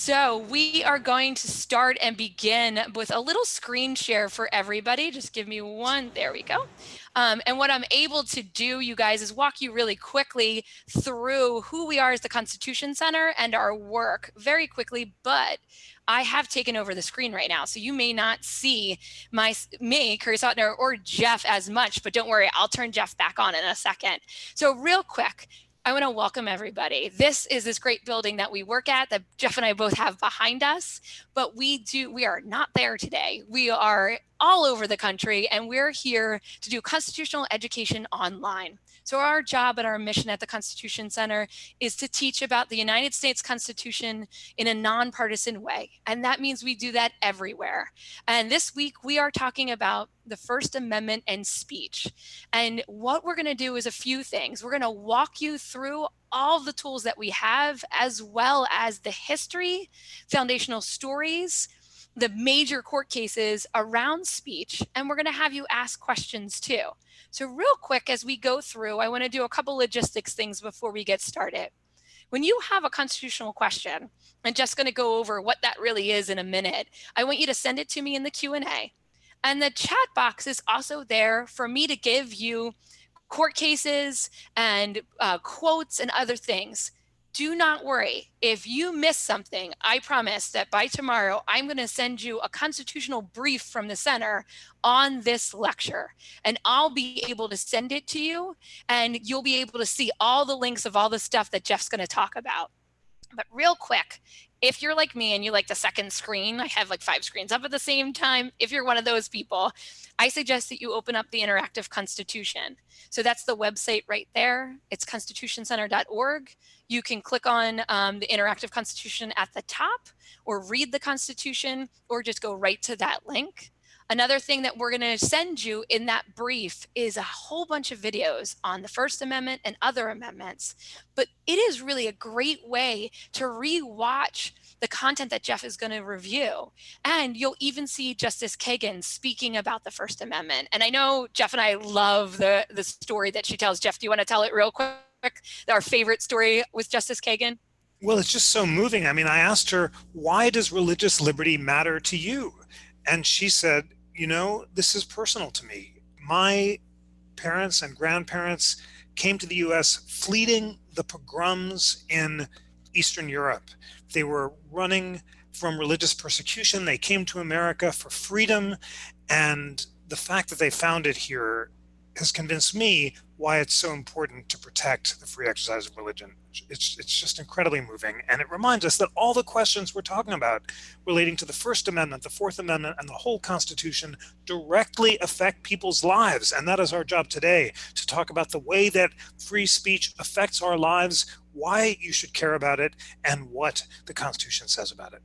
So we are going to start and begin with a little screen share for everybody. Just give me one, there we go. And what I'm able to do, you guys, is walk you really quickly through who we are as the Constitution Center and our work very quickly, but I have taken over the screen right now. So you may not see me, Kerry Sautner, or Jeff as much, but don't worry, I'll turn Jeff back on in a second. So real quick, I want to welcome everybody. This is this great building that we work at that Jeff and I both have behind us, but we are not there today. We are all over the country and we're here to do constitutional education online. So our job and our mission at the Constitution Center is to teach about the United States Constitution in a nonpartisan way. And that means we do that everywhere. And this week we are talking about the First Amendment and speech. And what we're going to do is a few things. We're going to walk you through all the tools that we have, as well as the history, foundational stories, the major court cases around speech, and we're going to have you ask questions too. So real quick, as we go through, I want to do a couple logistics things before we get started. When you have a constitutional question, I'm just going to go over what that really is in a minute. I want you to send it to me in the Q&A. And the chat box is also there for me to give you court cases and quotes and other things. Do not worry. If you miss something, I promise that by tomorrow, I'm going to send you a constitutional brief from the center on this lecture. And I'll be able to send it to you, and you'll be able to see all the links of all the stuff that Jeff's going to talk about. But real quick, if you're like me and you like the second screen, I have like 5 screens up at the same time. If you're one of those people, I suggest that you open up the Interactive Constitution. So that's the website right there. It's constitutioncenter.org. You can click on the Interactive Constitution at the top, or read the Constitution, or just go right to that link. Another thing that we're going to send you in that brief is a whole bunch of videos on the First Amendment and other amendments. But it is really a great way to re-watch the content that Jeff is going to review. And you'll even see Justice Kagan speaking about the First Amendment. And I know Jeff and I love the story that she tells. Jeff, do you want to tell it real quick? Our favorite story with Justice Kagan? Well, it's just so moving. I mean, I asked her, why does religious liberty matter to you? And she said, you know, this is personal to me. My parents and grandparents came to the US fleeing the pogroms in Eastern Europe. They were running from religious persecution. They came to America for freedom. And the fact that they found it here has convinced me why it's so important to protect the free exercise of religion. It's just incredibly moving. And it reminds us that all the questions we're talking about relating to the First Amendment, the Fourth Amendment, and the whole Constitution directly affect people's lives. And that is our job today, to talk about the way that free speech affects our lives, why you should care about it, and what the Constitution says about it.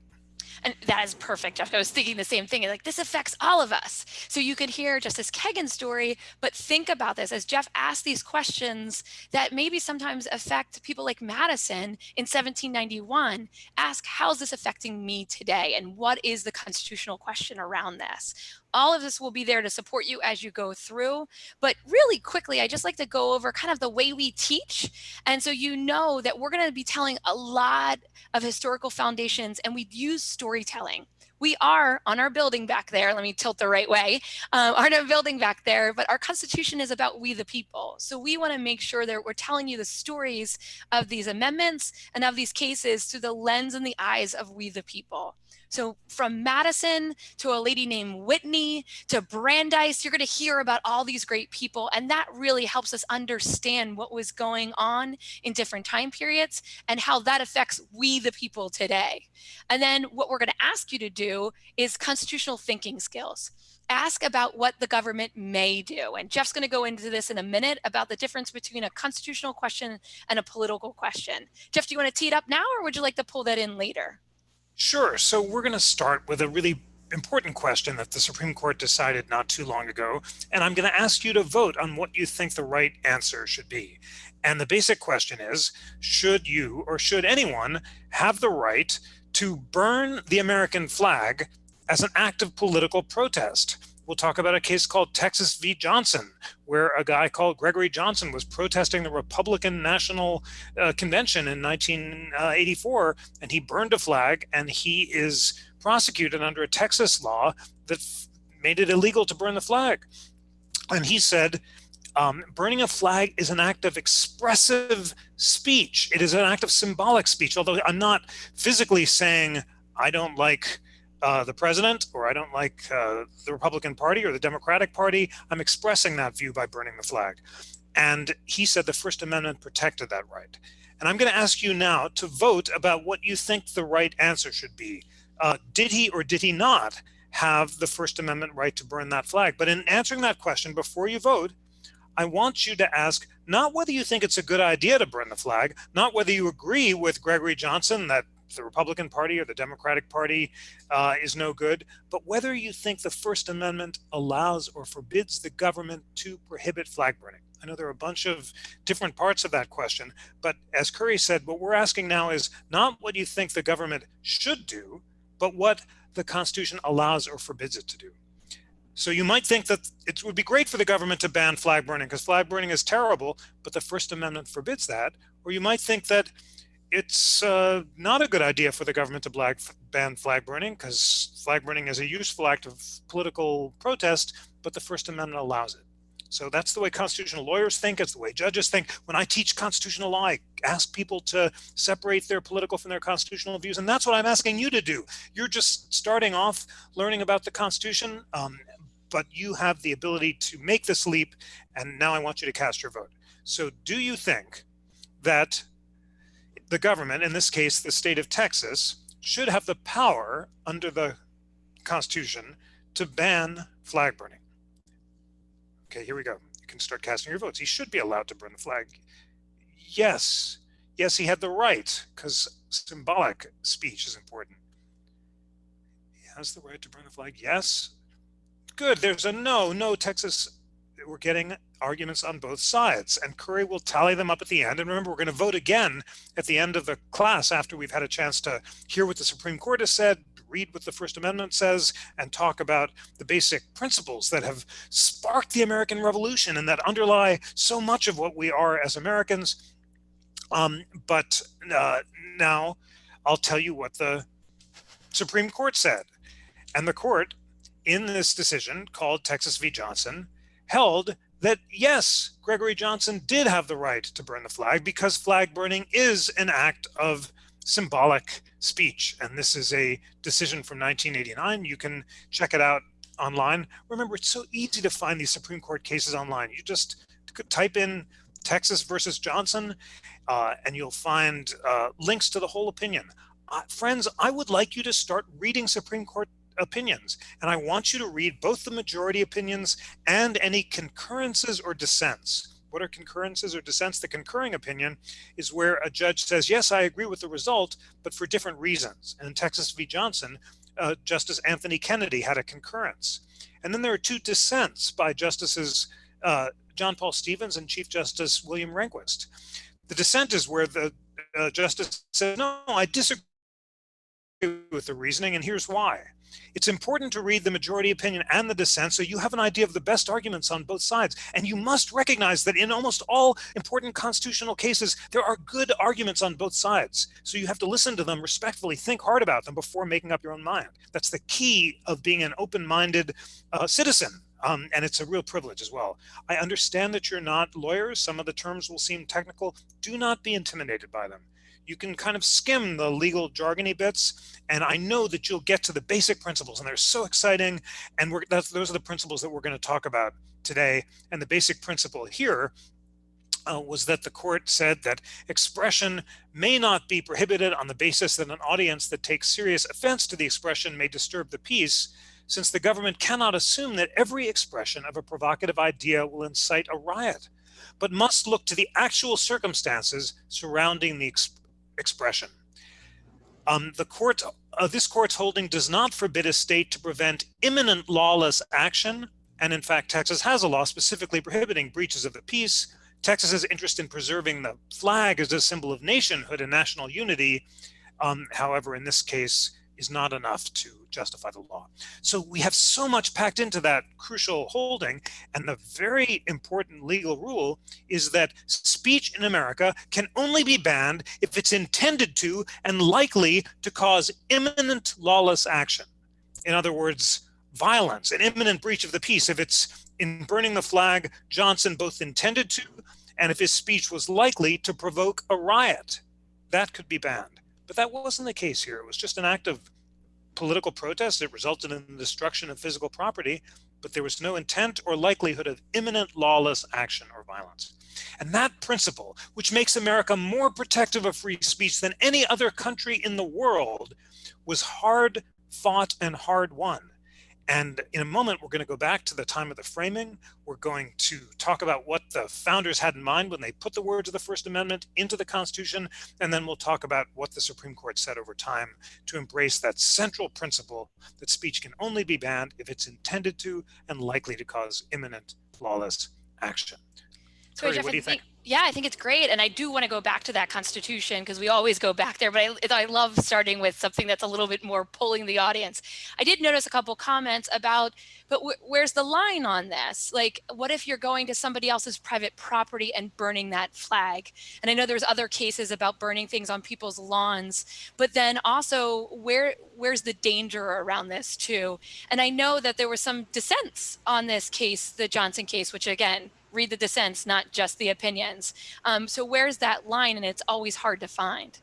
And that is perfect, Jeff. I was thinking the same thing. Like, this affects all of us. So you could hear Justice Kagan's story, but think about this as Jeff asked these questions that maybe sometimes affect people like Madison in 1791. Ask, how's this affecting me today? And what is the constitutional question around this? All of this will be there to support you as you go through. But really quickly, I just like to go over kind of the way we teach. And so you know that we're going to be telling a lot of historical foundations, and we use storytelling. We are on our building back there. Let me tilt the right way. On our building back there, but our Constitution is about we the people. So we want to make sure that we're telling you the stories of these amendments and of these cases through the lens and the eyes of we the people. So from Madison to a lady named Whitney to Brandeis, you're going to hear about all these great people. And that really helps us understand what was going on in different time periods and how that affects we the people today. And then what we're going to ask you to do is constitutional thinking skills. Ask about what the government may do. And Jeff's going to go into this in a minute about the difference between a constitutional question and a political question. Jeff, do you want to tee it up now, or would you like to pull that in later? Sure. So we're going to start with a really important question that the Supreme Court decided not too long ago. And I'm going to ask you to vote on what you think the right answer should be. And the basic question is, should you or should anyone have the right to burn the American flag as an act of political protest? We'll talk about a case called Texas v. Johnson, where a guy called Gregory Johnson was protesting the Republican National Convention in 1984, and he burned a flag, and he is prosecuted under a Texas law that made it illegal to burn the flag. And he said, burning a flag is an act of expressive speech. It is an act of symbolic speech, although I'm not physically saying I don't like the president, or I don't like the Republican Party or the Democratic Party. I'm expressing that view by burning the flag. And he said the First Amendment protected that right. And I'm going to ask you now to vote about what you think the right answer should be. Did he or did he not have the First Amendment right to burn that flag? But in answering that question, before you vote, I want you to ask not whether you think it's a good idea to burn the flag, not whether you agree with Gregory Johnson that the Republican Party or the Democratic Party is no good, but whether you think the First Amendment allows or forbids the government to prohibit flag burning. I know there are a bunch of different parts of that question, but as Kerry said, what we're asking now is not what you think the government should do, but what the Constitution allows or forbids it to do. So you might think that it would be great for the government to ban flag burning because flag burning is terrible, but the First Amendment forbids that. Or you might think that it's not a good idea for the government to ban flag burning because flag burning is a useful act of political protest, but the First Amendment allows it. So that's the way constitutional lawyers think. It's the way judges think. When I teach constitutional law, I ask people to separate their political from their constitutional views. And that's what I'm asking you to do. You're just starting off learning about the Constitution, but you have the ability to make this leap. And now I want you to cast your vote. So do you think that the government, in this case, the state of Texas, should have the power under the Constitution to ban flag burning? Okay, here we go. You can start casting your votes. He should be allowed to burn the flag. Yes. Yes, he had the right, because symbolic speech is important. He has the right to burn the flag. Yes. Good. There's a no. No, Texas. We're getting arguments on both sides, and Kerry will tally them up at the end. And remember, we're going to vote again at the end of the class after we've had a chance to hear what the Supreme Court has said, read what the First Amendment says, and talk about the basic principles that have sparked the American Revolution and that underlie so much of what we are as Americans. But now I'll tell you what the Supreme Court said. And the court, in this decision called Texas v. Johnson, held that yes, Gregory Johnson did have the right to burn the flag because flag burning is an act of symbolic speech. And this is a decision from 1989. You can check it out online. Remember, it's so easy to find these Supreme Court cases online. You just could type in Texas versus Johnson, and you'll find links to the whole opinion. Friends, I would like you to start reading Supreme Court opinions, and I want you to read both the majority opinions and any concurrences or dissents. What are concurrences or dissents? The concurring opinion is where a judge says, yes, I agree with the result, but for different reasons. And in Texas v. Johnson, Justice Anthony Kennedy had a concurrence. And then there are two dissents by Justices John Paul Stevens and Chief Justice William Rehnquist. The dissent is where the justice said, no, I disagree with the reasoning, and here's why. It's important to read the majority opinion and the dissent so you have an idea of the best arguments on both sides. And you must recognize that in almost all important constitutional cases, there are good arguments on both sides. So you have to listen to them respectfully, think hard about them before making up your own mind. That's the key of being an open-minded citizen. And it's a real privilege as well. I understand that you're not lawyers. Some of the terms will seem technical. Do not be intimidated by them. You can kind of skim the legal jargony bits, and I know that you'll get to the basic principles, and they're so exciting, and those are the principles that we're going to talk about today. And the basic principle here was that the court said that expression may not be prohibited on the basis that an audience that takes serious offense to the expression may disturb the peace, since the government cannot assume that every expression of a provocative idea will incite a riot, but must look to the actual circumstances surrounding the expression. This court's holding does not forbid a state to prevent imminent lawless action, and in fact, Texas has a law specifically prohibiting breaches of the peace. Texas's interest in preserving the flag as a symbol of nationhood and national unity, however, in this case, is not enough to justify the law. So we have so much packed into that crucial holding, and the very important legal rule is that speech in America can only be banned if it's intended to and likely to cause imminent lawless action. In other words, violence, an imminent breach of the peace. If it's in burning the flag, Johnson both intended to, and if his speech was likely to provoke a riot, that could be banned. But that wasn't the case here. It was just an act of political protest. It resulted in the destruction of physical property, but there was no intent or likelihood of imminent lawless action or violence. And that principle, which makes America more protective of free speech than any other country in the world, was hard fought and hard won. And in a moment, we're going to go back to the time of the framing. We're going to talk about what the founders had in mind when they put the words of the First Amendment into the Constitution. And then we'll talk about what the Supreme Court said over time to embrace that central principle that speech can only be banned if it's intended to and likely to cause imminent lawless action. So Kerry, Jeff, what do you think? Yeah, I think it's great. And I do want to go back to that Constitution because we always go back there. But I love starting with something that's a little bit more pulling the audience. I did notice a couple comments about, but where's the line on this? Like, what if you're going to somebody else's private property and burning that flag? And I know there's other cases about burning things on people's lawns, but then also where's the danger around this too? And I know that there were some dissents on this case, the Johnson case, which again, read the dissents, not just the opinions. So where's that line? And it's always hard to find.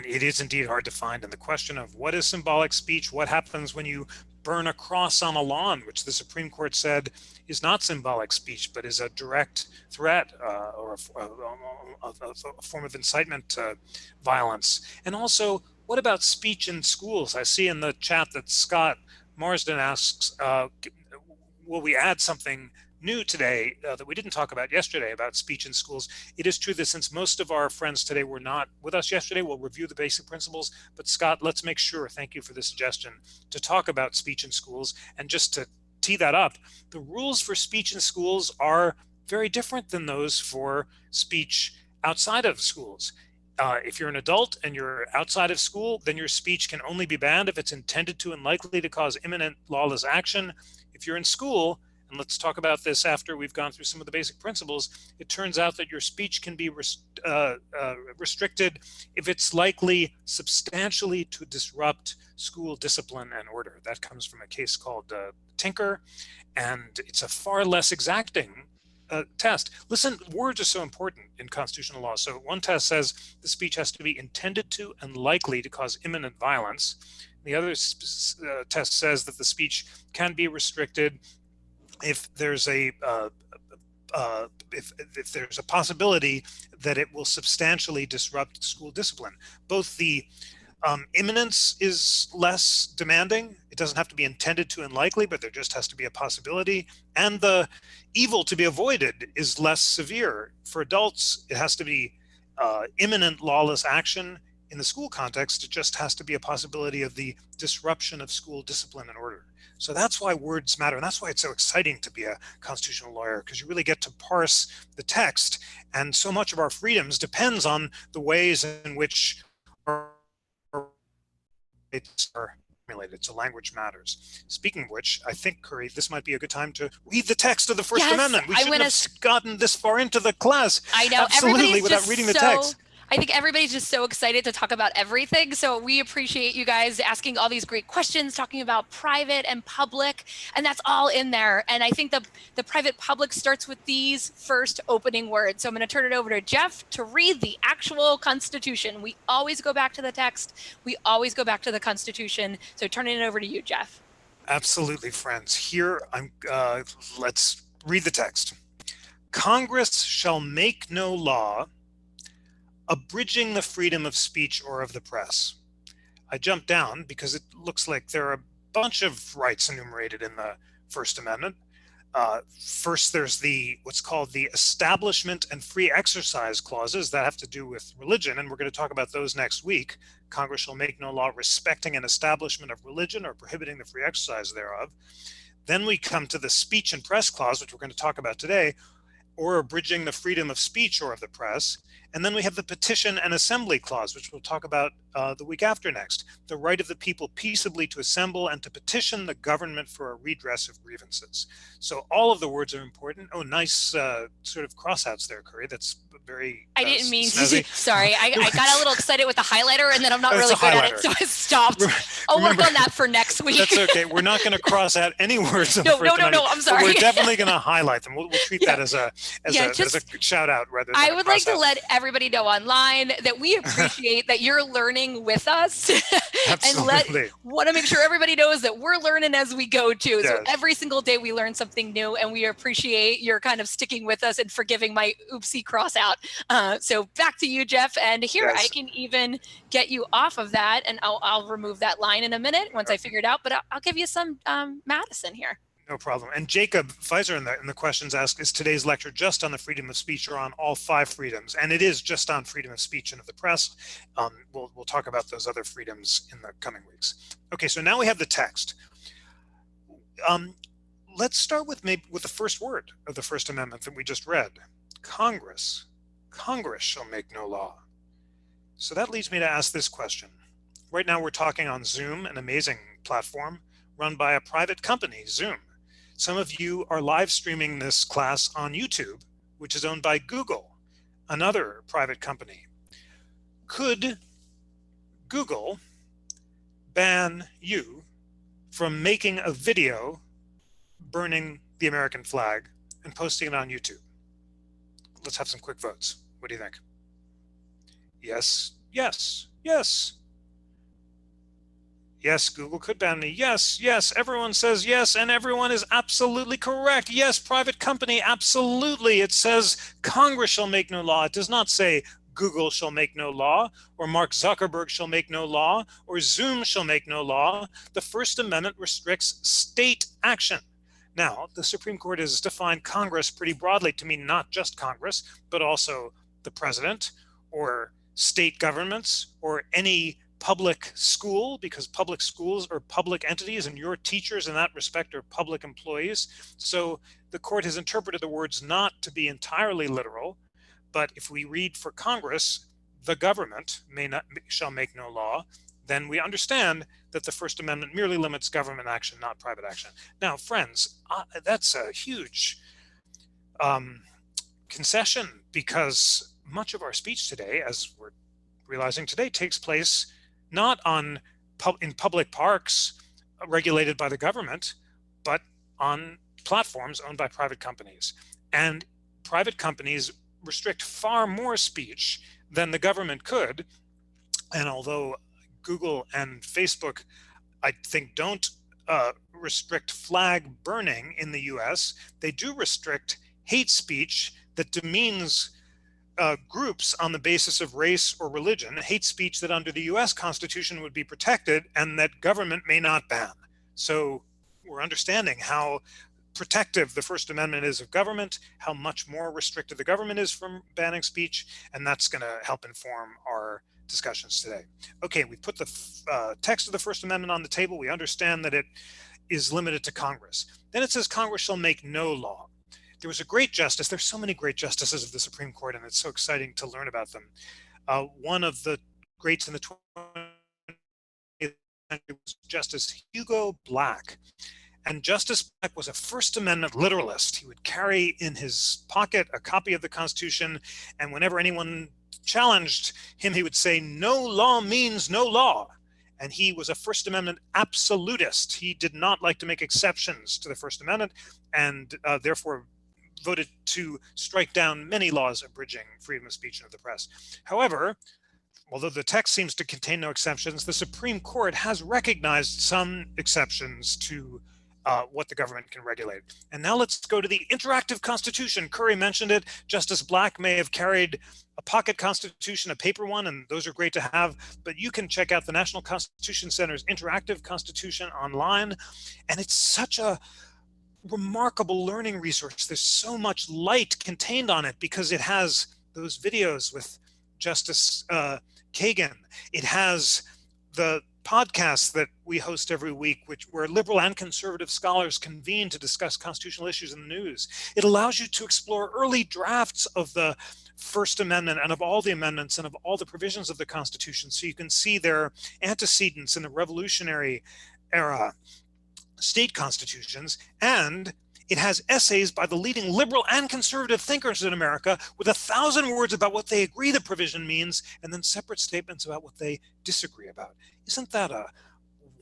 It is indeed hard to find. And the question of what is symbolic speech, what happens when you burn a cross on a lawn, which the Supreme Court said is not symbolic speech, but is a direct threat or a form of incitement to violence. And also, what about speech in schools? I see in the chat that Scott Marsden asks, will we add something new today that we didn't talk about yesterday about speech in schools? It is true that since most of our friends today were not with us yesterday, we'll review the basic principles. But Scott, let's make sure, thank you for the suggestion, to talk about speech in schools. And just to tee that up, the rules for speech in schools are very different than those for speech outside of schools. If you're an adult and you're outside of school, then your speech can only be banned if it's intended to and likely to cause imminent lawless action. If you're in school, and let's talk about this after we've gone through some of the basic principles, it turns out that your speech can be restricted if it's likely substantially to disrupt school discipline and order. That comes from a case called Tinker, and it's a far less exacting test. Listen, words are so important in constitutional law. So one test says the speech has to be intended to and likely to cause imminent violence. The other test says that the speech can be restricted if there's a if there's a possibility that it will substantially disrupt school discipline. Both the imminence is less demanding. It doesn't have to be intended to and likely, but there just has to be a possibility. And the evil to be avoided is less severe. For adults, it has to be imminent lawless action. In the school context, it just has to be a possibility of the disruption of school discipline and order. So that's why words matter. And that's why it's so exciting to be a constitutional lawyer, because you really get to parse the text. And so much of our freedoms depends on the ways in which our rights are formulated. So language matters. Speaking of which, I think, Kerry, this might be a good time to read the text of the First Amendment. We shouldn't have gotten this far into the class. I know. Absolutely, without reading the text. I think everybody's just so excited to talk about everything. So we appreciate you guys asking all these great questions, talking about private and public, and that's all in there. And I think the private public starts with these first opening words. So I'm going to turn it over to Jeff to read the actual Constitution. We always go back to the text. We always go back to the Constitution. So turning it over to you, Jeff. Absolutely, friends. Here, let's read the text. Congress shall make no law abridging the freedom of speech or of the press. I jumped down because it looks like there are a bunch of rights enumerated in the First Amendment. First, there's what's called the Establishment and Free Exercise clauses that have to do with religion, and we're going to talk about those next week. Congress shall make no law respecting an establishment of religion or prohibiting the free exercise thereof. Then we come to the Speech and Press clause, which we're going to talk about today, or abridging the freedom of speech or of the press. And then we have the petition and assembly clause, which we'll talk about the week after next. The right of the people peaceably to assemble and to petition the government for a redress of grievances. So all of the words are important. Oh, nice sort of crossouts there, Kerry. That's very I didn't mean snazzy. to. Sorry, I got a little excited with the highlighter, and then I'm not really good at it, so I stopped. I'll work on that for next week. That's okay. We're not going to cross out any words. No, I'm sorry. We're definitely going to highlight them. We'll treat that as a shout out rather than I would like to let everybody know online that we appreciate that you're learning with us. Absolutely. And want to make sure everybody knows that we're learning as we go too. Yes. So every single day we learn something new, and we appreciate your kind of sticking with us and forgiving my oopsie cross out. So back to you, Jeff. And here, yes. I can even get you off of that, and I'll remove that line in a minute once I figure it out, but I'll give you some Madison here. No problem. And Jacob Pfizer in the questions asked, is today's lecture just on the freedom of speech or on all 5 freedoms? And it is just on freedom of speech and of the press. We'll talk about those other freedoms in the coming weeks. Okay, so now we have the text. Let's start with the first word of the First Amendment that we just read. Congress. Congress shall make no law. So that leads me to ask this question. Right now we're talking on Zoom, an amazing platform run by a private company, Zoom. Some of you are live streaming this class on YouTube, which is owned by Google, another private company. Could Google ban you from making a video burning the American flag and posting it on YouTube? Let's have some quick votes. What do you think? Yes, yes, yes. Yes, Google could ban me. Yes, yes, everyone says yes, and everyone is absolutely correct. Yes, private company, absolutely. It says Congress shall make no law. It does not say Google shall make no law, or Mark Zuckerberg shall make no law, or Zoom shall make no law. The First Amendment restricts state action. Now, the Supreme Court has defined Congress pretty broadly to mean not just Congress, but also the president, or state governments, or any public school, because public schools are public entities and your teachers in that respect are public employees. So the court has interpreted the words not to be entirely literal, but if we read for Congress, the government shall make no law, then we understand that the First Amendment merely limits government action, not private action. Now, friends, that's a huge concession, because much of our speech today, as we're realizing today, takes place not in public parks regulated by the government, but on platforms owned by private companies. And private companies restrict far more speech than the government could. And although Google and Facebook, I think, don't restrict flag burning in the US, they do restrict hate speech that demeans groups on the basis of race or religion, hate speech that under the US Constitution would be protected and that government may not ban. So we're understanding how protective the First Amendment is of government, how much more restricted the government is from banning speech, and that's going to help inform our discussions today. Okay, we put the text of the First Amendment on the table. We understand that it is limited to Congress. Then it says Congress shall make no law. There was a great justice. There's so many great justices of the Supreme Court, and it's so exciting to learn about them. One of the greats in the 20th century was Justice Hugo Black. And Justice Black was a First Amendment literalist. He would carry in his pocket a copy of the Constitution, and whenever anyone challenged him, he would say, "No law means no law." And he was a First Amendment absolutist. He did not like to make exceptions to the First Amendment, and therefore voted to strike down many laws abridging freedom of speech and of the press. However, although the text seems to contain no exceptions, the Supreme Court has recognized some exceptions to what the government can regulate. And now let's go to the interactive Constitution. Kerry mentioned it. Justice Black may have carried a pocket Constitution, a paper one, and those are great to have, but you can check out the National Constitution Center's interactive Constitution online, and it's such a remarkable learning resource. There's so much light contained on it because it has those videos with Justice Kagan. It has the podcasts that we host every week, where liberal and conservative scholars convene to discuss constitutional issues in the news. It allows you to explore early drafts of the First Amendment and of all the amendments and of all the provisions of the Constitution, so you can see their antecedents in the Revolutionary era state constitutions. And it has essays by the leading liberal and conservative thinkers in America with 1,000 words about what they agree the provision means, and then separate statements about what they disagree about. Isn't that a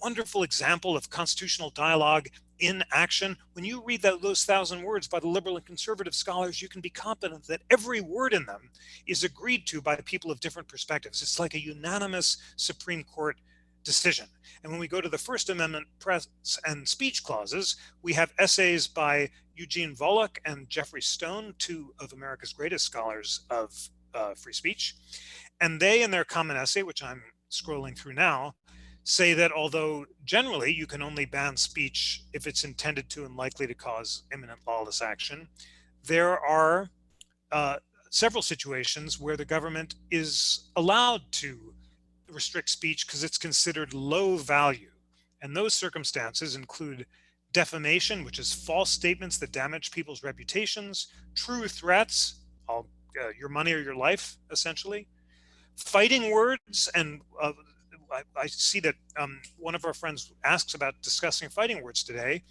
wonderful example of constitutional dialogue in action? When you read those 1,000 words by the liberal and conservative scholars, you can be confident that every word in them is agreed to by people of different perspectives. It's like a unanimous Supreme Court decision. And when we go to the First Amendment press and speech clauses, we have essays by Eugene Volokh and Jeffrey Stone, two of America's greatest scholars of free speech. And they, in their common essay, which I'm scrolling through now, say that although generally you can only ban speech if it's intended to and likely to cause imminent lawless action, there are several situations where the government is allowed to restrict speech because it's considered low value. And those circumstances include defamation, which is false statements that damage people's reputations, true threats, your money or your life, essentially, fighting words. And I see that one of our friends asks about discussing fighting words today.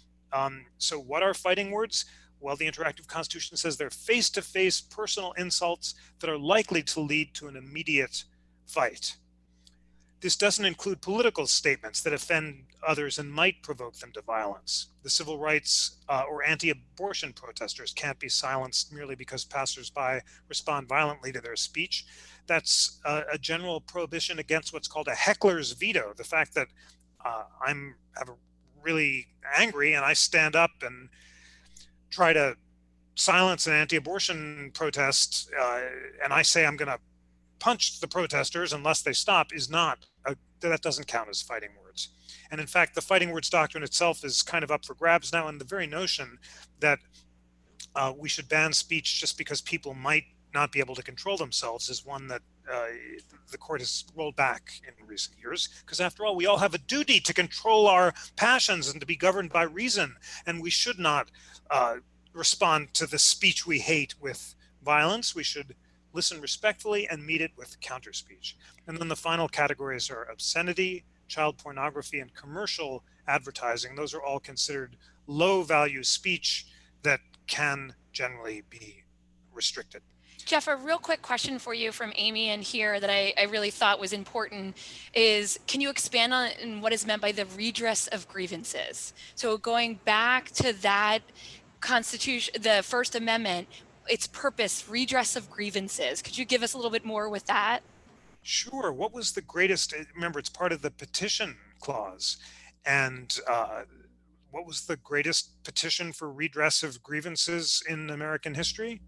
So what are fighting words? Well, the Interactive Constitution says they're face-to-face personal insults that are likely to lead to an immediate fight. This doesn't include political statements that offend others and might provoke them to violence. The civil rights or anti-abortion protesters can't be silenced merely because passersby respond violently to their speech. That's a general prohibition against what's called a heckler's veto. The fact that I'm really angry and I stand up and try to silence an anti-abortion protest and I say I'm going to punch the protesters unless they stop is not, that doesn't count as fighting words. And in fact, the fighting words doctrine itself is kind of up for grabs now, and the very notion that we should ban speech just because people might not be able to control themselves is one that the court has rolled back in recent years, because after all, we all have a duty to control our passions and to be governed by reason, and we should not respond to the speech we hate with violence. We should listen respectfully and meet it with counter speech. And then the final categories are obscenity, child pornography, and commercial advertising. Those are all considered low value speech that can generally be restricted. Jeff, a real quick question for you from Amy in here that I really thought was important is, can you expand on what is meant by the redress of grievances? So going back to that Constitution, the First Amendment, its purpose, redress of grievances. Could you give us a little bit more with that? Sure. What was the greatest? Remember, it's part of the petition clause. And what was the greatest petition for redress of grievances in American history?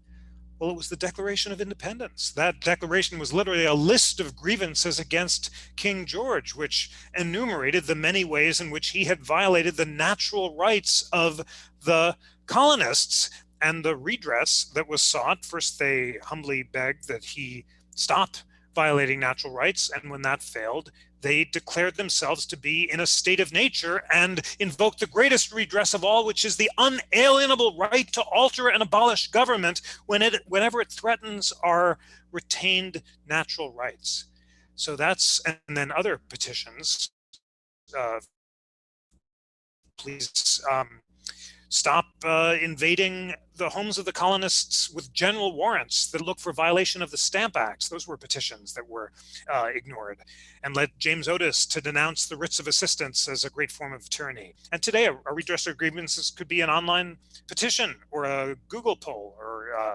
Well, it was the Declaration of Independence. That declaration was literally a list of grievances against King George, which enumerated the many ways in which he had violated the natural rights of the colonists. And the redress that was sought, first they humbly begged that he stop violating natural rights, and when that failed, they declared themselves to be in a state of nature and invoked the greatest redress of all, which is the unalienable right to alter and abolish government whenever it threatens our retained natural rights. So that's, and then other petitions, please stop invading the homes of the colonists with general warrants that look for violation of the Stamp Acts. Those were petitions that were ignored. And led James Otis to denounce the writs of assistance as a great form of tyranny. And today, a redress of grievances could be an online petition or a Google poll or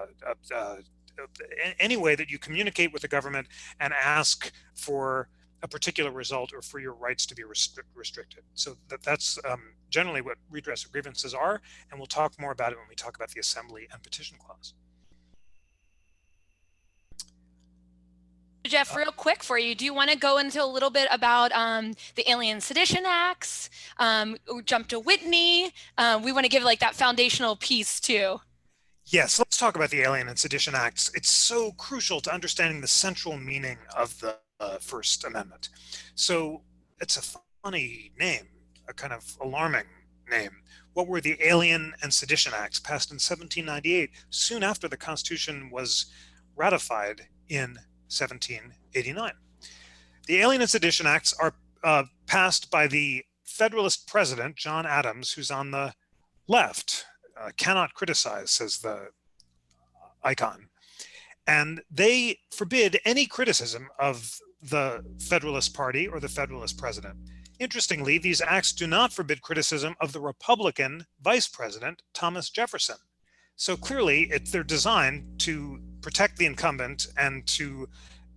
any way that you communicate with the government and ask for a particular result or for your rights to be restricted. So that's generally what redress of grievances are, and we'll talk more about it when we talk about the Assembly and Petition Clause. Jeff, real quick for you, do you want to go into a little bit about the Alien Sedition Acts, jump to Whitney? We want to give like that foundational piece too. Yes, let's talk about the Alien and Sedition Acts. It's so crucial to understanding the central meaning of the First Amendment. So it's a funny name, a kind of alarming name. What were the Alien and Sedition Acts passed in 1798, soon after the Constitution was ratified in 1789? The Alien and Sedition Acts are passed by the Federalist president, John Adams, who's on the left. Cannot criticize, says the icon. And they forbid any criticism of the Federalist Party or the Federalist president. Interestingly, these acts do not forbid criticism of the Republican vice president, Thomas Jefferson. So clearly, they're designed to protect the incumbent and to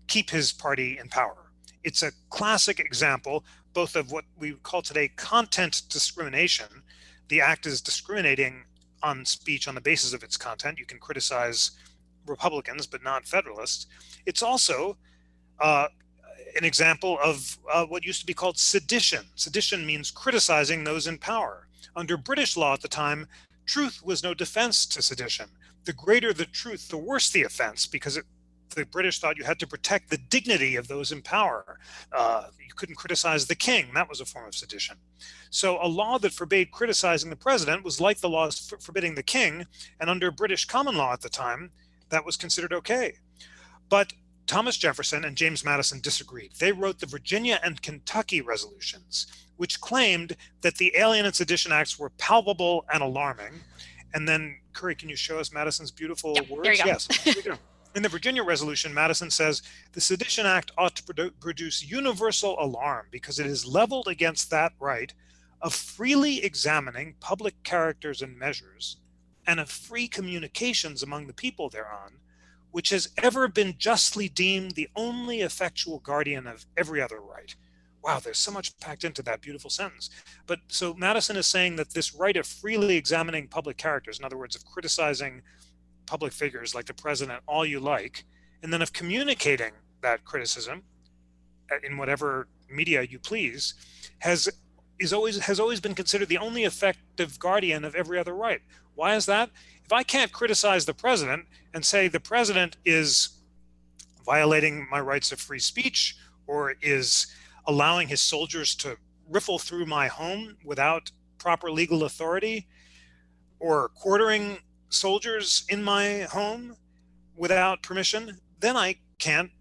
keep his party in power. It's a classic example both of what we call today content discrimination. The act is discriminating on speech on the basis of its content. You can criticize Republicans, but not Federalists. It's also an example of what used to be called sedition. Sedition means criticizing those in power. Under British law at the time, truth was no defense to sedition. The greater the truth, the worse the offense, because the British thought you had to protect the dignity of those in power. You couldn't criticize the king. That was a form of sedition. So a law that forbade criticizing the president was like the laws forbidding the king, and under British common law at the time, that was considered okay. But Thomas Jefferson and James Madison disagreed. They wrote the Virginia and Kentucky resolutions, which claimed that the Alien and Sedition Acts were palpable and alarming. And then, Kerry, can you show us Madison's beautiful words? There you go. Yes, here we go. In the Virginia resolution, Madison says, the Sedition Act ought to produce universal alarm because it is leveled against that right of freely examining public characters and measures and of free communications among the people thereon, which has ever been justly deemed the only effectual guardian of every other right. Wow, there's so much packed into that beautiful sentence. But so Madison is saying that this right of freely examining public characters, in other words, of criticizing public figures like the president all you like, and then of communicating that criticism in whatever media you please, has always been considered the only effective guardian of every other right. Why is that? If I can't criticize the president and say the president is violating my rights of free speech or is allowing his soldiers to riffle through my home without proper legal authority, or quartering soldiers in my home without permission, then I can't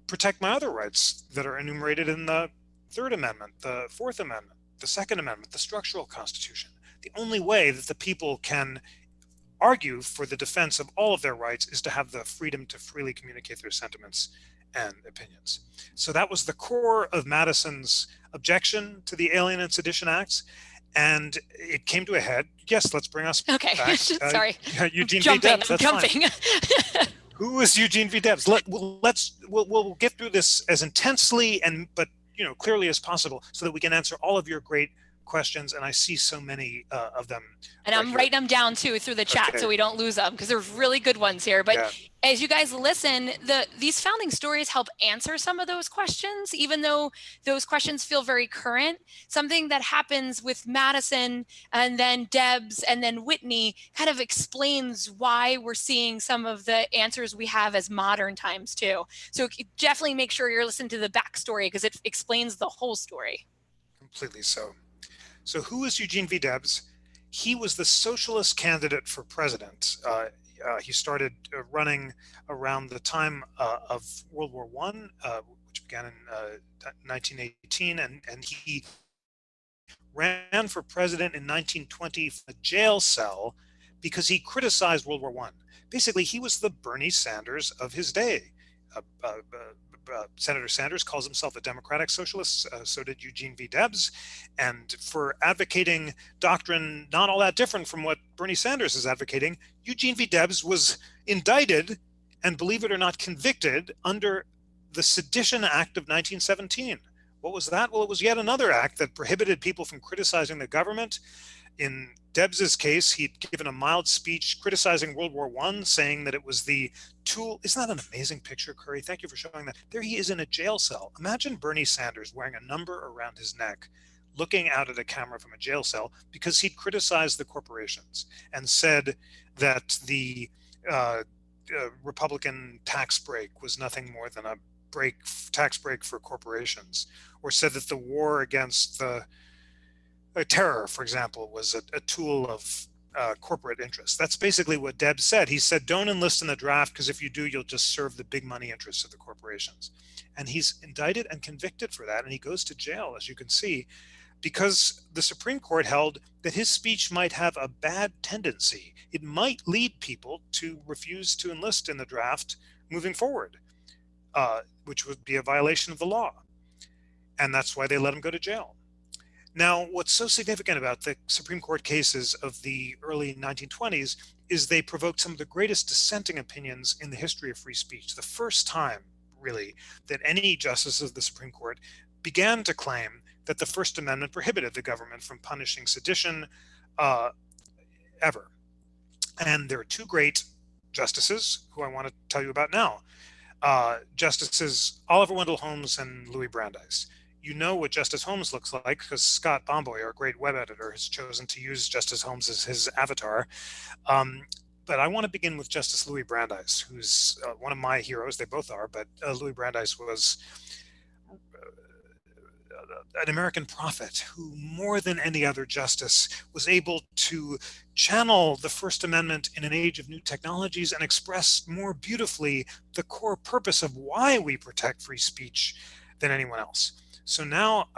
protect my other rights that are enumerated in the Third Amendment, the Fourth Amendment, the Second Amendment, the structural Constitution. The only way that the people can argue for the defense of all of their rights is to have the freedom to freely communicate their sentiments and opinions. So that was the core of Madison's objection to the Alien and Sedition Acts. And it came to a head. Yes, let's bring us back. Sorry. Eugene V. Debs. That's jumping. Fine. Who was Eugene V. Debs? We'll get through this as intensely but clearly as possible, so that we can answer all of your great questions. And I see so many of them. And I'm writing them down too through the chat, so we don't lose them, because there's really good ones here. But as you guys listen, these founding stories help answer some of those questions, even though those questions feel very current. Something that happens with Madison and then Debs and then Whitney kind of explains why we're seeing some of the answers we have as modern times too. So definitely make sure you're listening to the backstory, because it explains the whole story. Completely so. So who is Eugene V. Debs? He was the socialist candidate for president. He started running around the time of World War I, which began in 1918, and he ran for president in 1920 from a jail cell because he criticized World War I. Basically, he was the Bernie Sanders of his day. Senator Sanders calls himself a democratic socialist, so did Eugene V. Debs. And for advocating doctrine not all that different from what Bernie Sanders is advocating, Eugene V. Debs was indicted and, believe it or not, convicted under the Sedition Act of 1917. What was that? Well, it was yet another act that prohibited people from criticizing the government. In Debs's case, he'd given a mild speech criticizing World War I, saying that it was the tool. Isn't that an amazing picture, Kerry? Thank you for showing that. There he is in a jail cell. Imagine Bernie Sanders wearing a number around his neck, looking out at a camera from a jail cell, because he'd criticized the corporations and said that the Republican tax break was nothing more than a tax break for corporations, or said that the war against the terror, for example, was a tool of corporate interests. That's basically what Debs said. He said, don't enlist in the draft, because if you do, you'll just serve the big money interests of the corporations. And he's indicted and convicted for that, and he goes to jail, as you can see, because the Supreme Court held that his speech might have a bad tendency. It might lead people to refuse to enlist in the draft moving forward, which would be a violation of the law. And that's why they let him go to jail. Now, what's so significant about the Supreme Court cases of the early 1920s is they provoked some of the greatest dissenting opinions in the history of free speech. The first time, really, that any justice of the Supreme Court began to claim that the First Amendment prohibited the government from punishing sedition ever. And there are two great justices who I want to tell you about now. Justices Oliver Wendell Holmes and Louis Brandeis. You know what Justice Holmes looks like because Scott Bomboy, our great web editor, has chosen to use Justice Holmes as his avatar. But I want to begin with Justice Louis Brandeis, who's one of my heroes. They both are, but Louis Brandeis was an American prophet who, more than any other justice, was able to channel the First Amendment in an age of new technologies and express more beautifully the core purpose of why we protect free speech than anyone else. So now,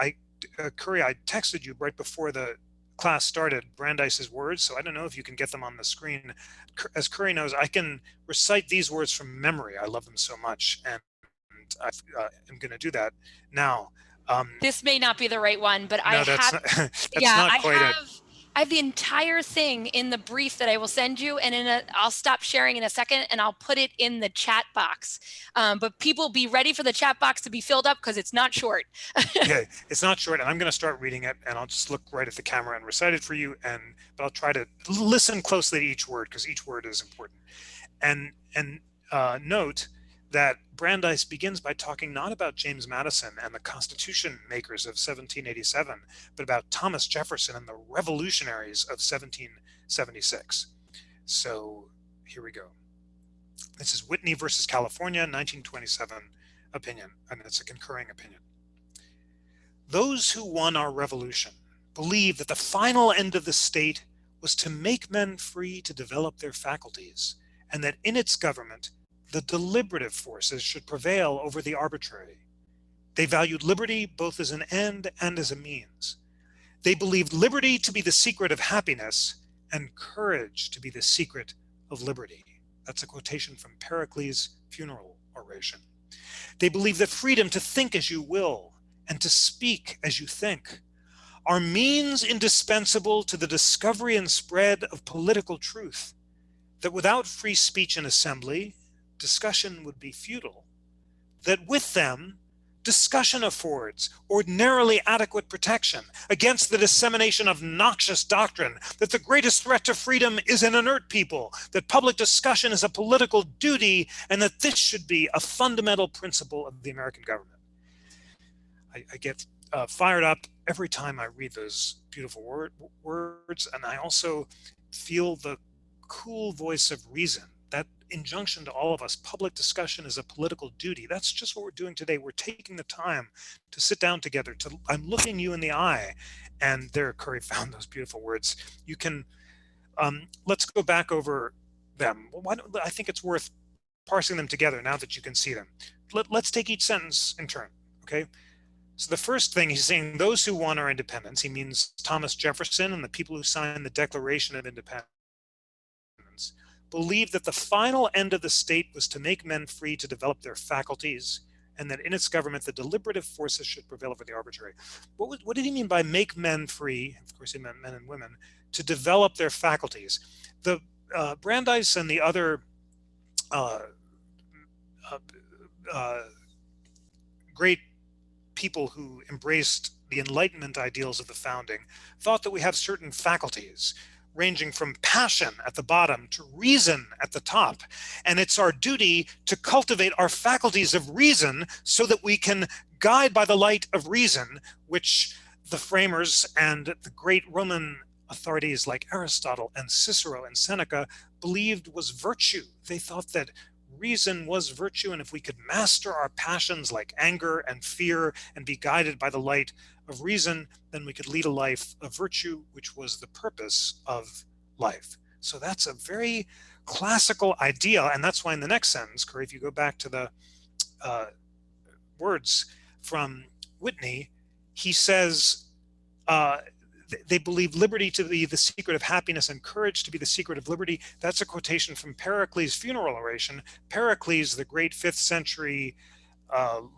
Kerry, I texted you right before the class started Brandeis's words, so I don't know if you can get them on the screen. As Kerry knows, I can recite these words from memory. I love them so much, and I am going to do that now. This may not be the right one, but no, I have the entire thing in the brief that I will send you, and I'll stop sharing in a second, and I'll put it in the chat box. But people, be ready for the chat box to be filled up because it's not short. Okay, it's not short, and I'm going to start reading it, and I'll just look right at the camera and recite it for you. But I'll try to listen closely to each word because each word is important. And note that Brandeis begins by talking not about James Madison and the Constitution makers of 1787, but about Thomas Jefferson and the revolutionaries of 1776. So here we go. This is Whitney versus California, 1927 opinion, and it's a concurring opinion. Those who won our revolution believed that the final end of the state was to make men free to develop their faculties, and that in its government, the deliberative forces should prevail over the arbitrary. They valued liberty both as an end and as a means. They believed liberty to be the secret of happiness and courage to be the secret of liberty. That's a quotation from Pericles' funeral oration. They believed that freedom to think as you will and to speak as you think are means indispensable to the discovery and spread of political truth, that without free speech and assembly, discussion would be futile, that with them, discussion affords ordinarily adequate protection against the dissemination of noxious doctrine, that the greatest threat to freedom is an inert people, that public discussion is a political duty, and that this should be a fundamental principle of the American government. I get fired up every time I read those beautiful words, and I also feel the cool voice of reason. That injunction to all of us, public discussion is a political duty. That's just what we're doing today. We're taking the time to sit down together. I'm looking you in the eye, and there, Kerry found those beautiful words. You can, let's go back over them. I think it's worth parsing them together now that you can see them. Let's take each sentence in turn, okay? So the first thing he's saying, those who won our independence, he means Thomas Jefferson and the people who signed the Declaration of Independence, believed that the final end of the state was to make men free to develop their faculties, and that in its government the deliberative forces should prevail over the arbitrary. What did he mean by make men free? Of course, he meant men and women, to develop their faculties. The Brandeis and the other great people who embraced the Enlightenment ideals of the founding thought that we have certain faculties, ranging from passion at the bottom to reason at the top. And it's our duty to cultivate our faculties of reason so that we can guide by the light of reason, which the framers and the great Roman authorities like Aristotle and Cicero and Seneca believed was virtue. They thought that reason was virtue, and if we could master our passions like anger and fear and be guided by the light of reason, then we could lead a life of virtue, which was the purpose of life. So that's a very classical idea, and that's why in the next sentence, Kerry, if you go back to the words from Whitney, he says, they believe liberty to be the secret of happiness and courage to be the secret of liberty. That's a quotation from Pericles' funeral oration. Pericles, the great 5th century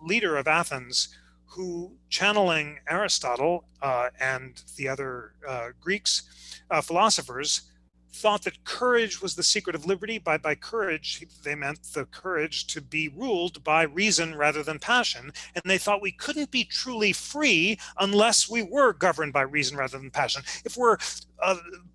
leader of Athens, who, channeling Aristotle and the other Greeks, philosophers, thought that courage was the secret of liberty. By courage, they meant the courage to be ruled by reason rather than passion. And they thought we couldn't be truly free unless we were governed by reason rather than passion. If we're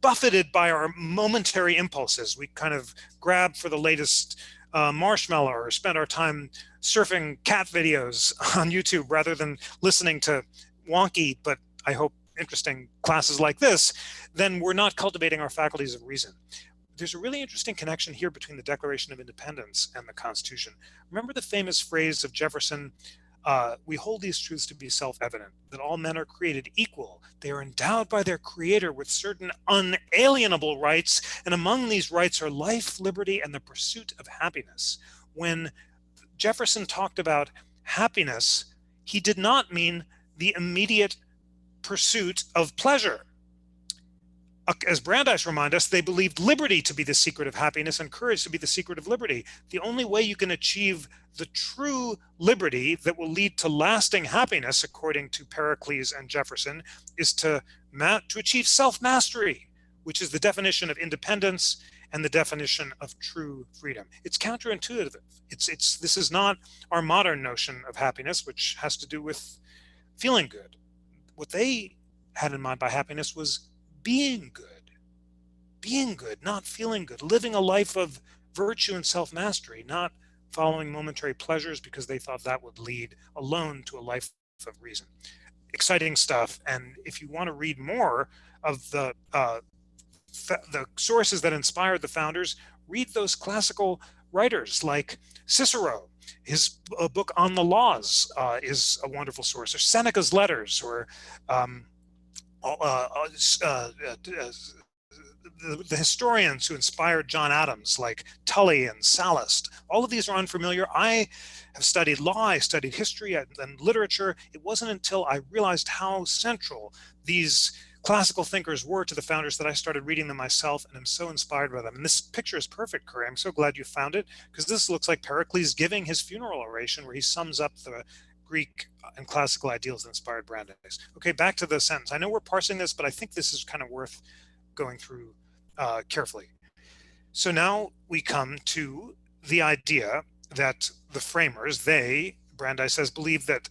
buffeted by our momentary impulses, we kind of grab for the latest marshmallow or spend our time surfing cat videos on YouTube rather than listening to wonky, but I hope interesting classes like this, then we're not cultivating our faculties of reason. There's a really interesting connection here between the Declaration of Independence and the Constitution. Remember the famous phrase of Jefferson, we hold these truths to be self-evident, that all men are created equal. They are endowed by their creator with certain unalienable rights, and among these rights are life, liberty, and the pursuit of happiness. When Jefferson talked about happiness, he did not mean the immediate pursuit of pleasure. As Brandeis reminds us, they believed liberty to be the secret of happiness and courage to be the secret of liberty. The only way you can achieve the true liberty that will lead to lasting happiness, according to Pericles and Jefferson, is to achieve self-mastery, which is the definition of independence and the definition of true freedom. It's counterintuitive. This is not our modern notion of happiness, which has to do with feeling good. What they had in mind by happiness was being good, not feeling good, living a life of virtue and self-mastery, not following momentary pleasures because they thought that would lead alone to a life of reason. Exciting stuff. And if you want to read more of the sources that inspired the founders, read those classical writers like Cicero. His book on the laws is a wonderful source, or Seneca's letters, or the historians who inspired John Adams, like Tully and Sallust. All of these are unfamiliar. I have studied law, I studied history and literature. It wasn't until I realized how central these classical thinkers were to the founders that I started reading them myself, and I'm so inspired by them. And this picture is perfect, Kerry. I'm so glad you found it, because this looks like Pericles giving his funeral oration where he sums up the Greek and classical ideals that inspired Brandeis. Okay, back to the sentence. I know we're parsing this, but I think this is kind of worth going through carefully. So now we come to the idea that the framers, Brandeis says, believe that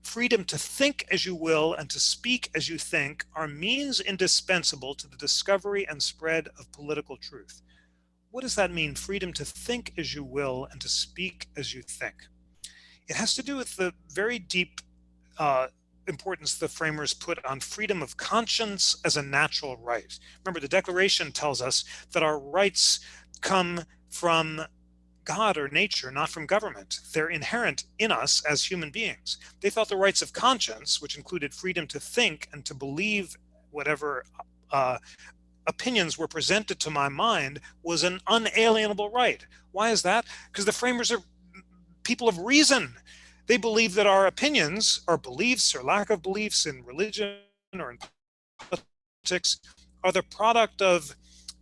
freedom to think as you will and to speak as you think are means indispensable to the discovery and spread of political truth. What does that mean, freedom to think as you will and to speak as you think? It has to do with the very deep importance the framers put on freedom of conscience as a natural right. Remember, the Declaration tells us that our rights come from God or nature, not from government. They're inherent in us as human beings. They thought the rights of conscience, which included freedom to think and to believe whatever opinions were presented to my mind, was an unalienable right. Why is that? Because the framers are people of reason. They believe that our opinions, our beliefs or lack of beliefs in religion or in politics are the product of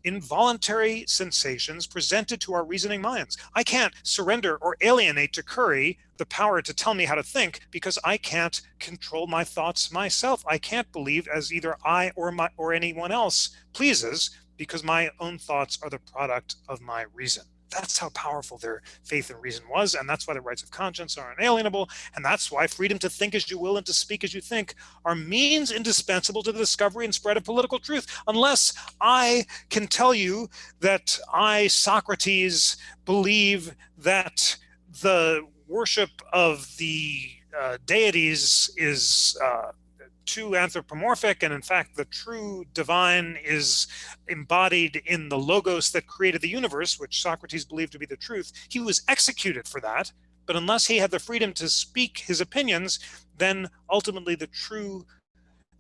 involuntary sensations presented to our reasoning minds. I can't surrender or alienate to Kerry the power to tell me how to think because I can't control my thoughts myself. I can't believe as either I or anyone else pleases because my own thoughts are the product of my reason. That's how powerful their faith and reason was, and that's why the rights of conscience are unalienable, and that's why freedom to think as you will and to speak as you think are means indispensable to the discovery and spread of political truth. Unless I can tell you that I, Socrates, believe that the worship of the deities is too anthropomorphic, and in fact the true divine is embodied in the logos that created the universe, which Socrates believed to be the truth, he was executed for that. But unless he had the freedom to speak his opinions, then ultimately the truth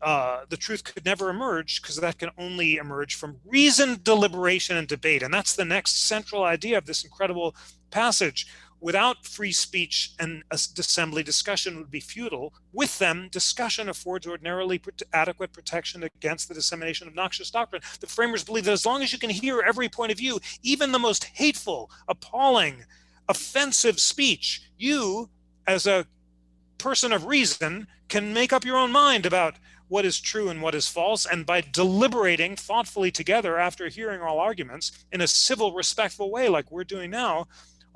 could never emerge, because that can only emerge from reasoned deliberation and debate. And that's the next central idea of this incredible passage. Without free speech and assembly, discussion would be futile. With them, discussion affords ordinarily adequate protection against the dissemination of noxious doctrine. The framers believe that as long as you can hear every point of view, even the most hateful, appalling, offensive speech, you, as a person of reason, can make up your own mind about what is true and what is false. And by deliberating thoughtfully together after hearing all arguments in a civil, respectful way like we're doing now,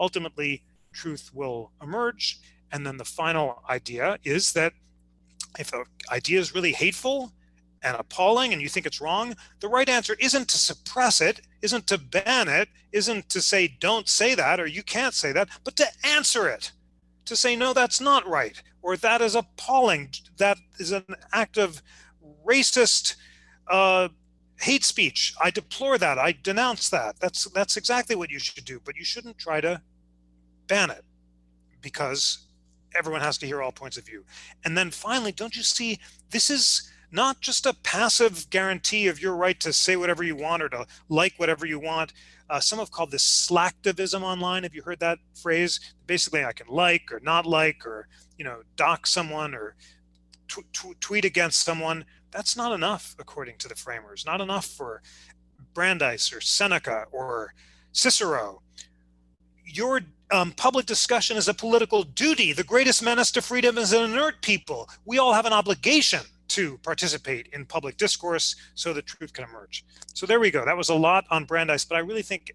ultimately truth will emerge. And then the final idea is that if an idea is really hateful and appalling and you think it's wrong, the right answer isn't to suppress it, isn't to ban it, isn't to say don't say that or you can't say that, but to answer it, to say no, that's not right, or that is appalling, that is an act of racist hate speech, I deplore that, I denounce that. That's exactly what you should do. But you shouldn't try to ban it, because everyone has to hear all points of view. And then finally, don't you see, this is not just a passive guarantee of your right to say whatever you want or to like whatever you want. Some have called this slacktivism online. Have you heard that phrase? Basically, I can like or not like, or dock someone or tweet against someone. That's not enough, according to the framers. Not enough for Brandeis or Seneca or Cicero. Your public discussion is a political duty. The greatest menace to freedom is an inert people. We all have an obligation to participate in public discourse so the truth can emerge. So there we go. That was a lot on Brandeis, but I really think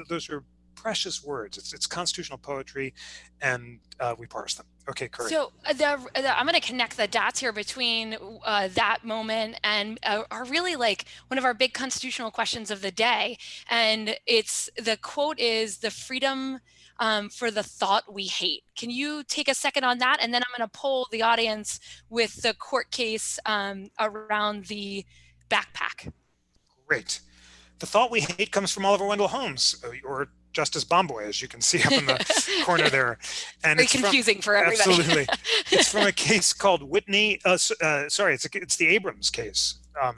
those are precious words. It's constitutional poetry, and we parse them. Okay, Kerry. So I'm going to connect the dots here between that moment and are really like one of our big constitutional questions of the day. And the quote is the freedom for the thought we hate. Can you take a second on that? And then I'm going to poll the audience with the court case around the backpack. Great. The thought we hate comes from Oliver Wendell Holmes, or Justice Bomboy, as you can see up in the corner there. And very confusing for everybody. Absolutely. It's from a case called Whitney. Sorry, it's the Abrams case. I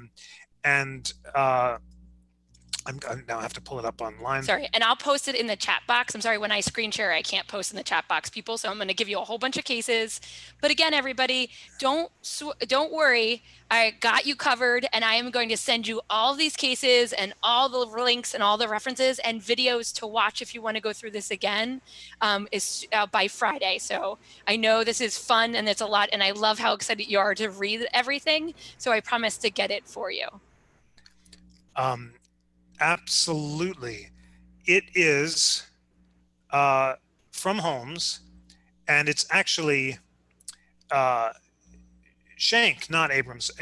now have to pull it up online. Sorry, and I'll post it in the chat box. I'm sorry, when I screen share, I can't post in the chat box, people. So I'm going to give you a whole bunch of cases. But again, everybody, don't worry. I got you covered, and I am going to send you all these cases and all the links and all the references and videos to watch if you want to go through this again by Friday. So I know this is fun and it's a lot, and I love how excited you are to read everything. So I promise to get it for you. Absolutely. It is from Holmes, and it's actually Schenck, not Abrams.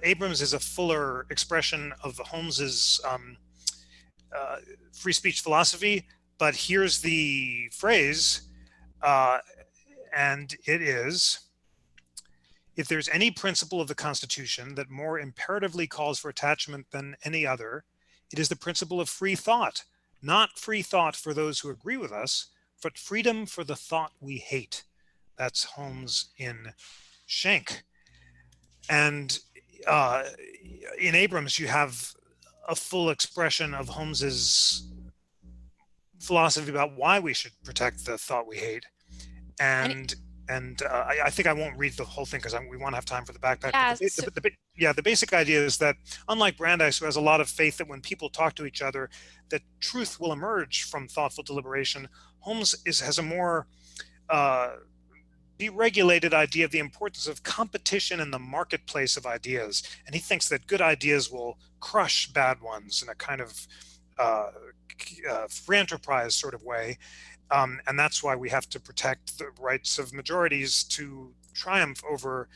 Abrams is a fuller expression of Holmes's free speech philosophy, but here's the phrase, and it is: if there's any principle of the Constitution that more imperatively calls for attachment than any other, it is the principle of free thought, not free thought for those who agree with us, but freedom for the thought we hate. That's Holmes in Schenck. And in Abrams, you have a full expression of Holmes's philosophy about why we should protect the thought we hate. And I think I won't read the whole thing because we want to have time for the backpack. Yeah, the basic idea is that, unlike Brandeis, who has a lot of faith that when people talk to each other, that truth will emerge from thoughtful deliberation, Holmes has a more deregulated idea of the importance of competition in the marketplace of ideas. And he thinks that good ideas will crush bad ones in a kind of free enterprise sort of way. And that's why we have to protect the rights of majorities to triumph over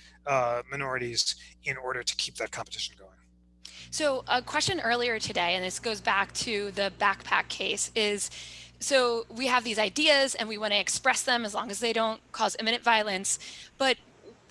minorities in order to keep that competition going. So a question earlier today, and this goes back to the backpack case, is so we have these ideas and we want to express them as long as they don't cause imminent violence. But